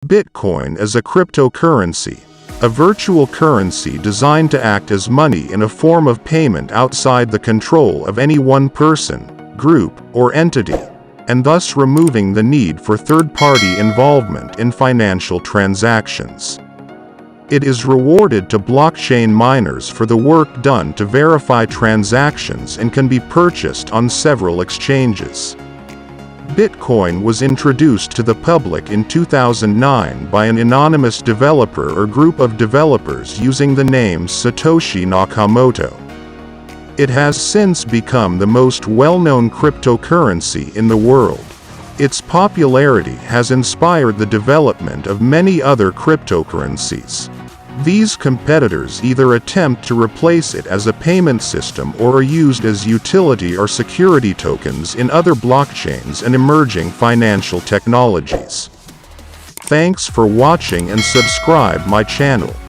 Bitcoin is a cryptocurrency, a virtual currency designed to act as money in a form of payment outside the control of any one person, group, or entity, and thus removing the need for third-party involvement in financial transactions. It is rewarded to blockchain miners for the work done to verify transactions and can be purchased on several exchanges. Bitcoin was introduced to the public in 2009 by an anonymous developer or group of developers using the name Satoshi Nakamoto. It has since become the most well-known cryptocurrency in the world. Its popularity has inspired the development of many other cryptocurrencies. These competitors either attempt to replace it as a payment system or are used as utility or security tokens in other blockchains and emerging financial technologies. Thanks for watching and subscribe my channel.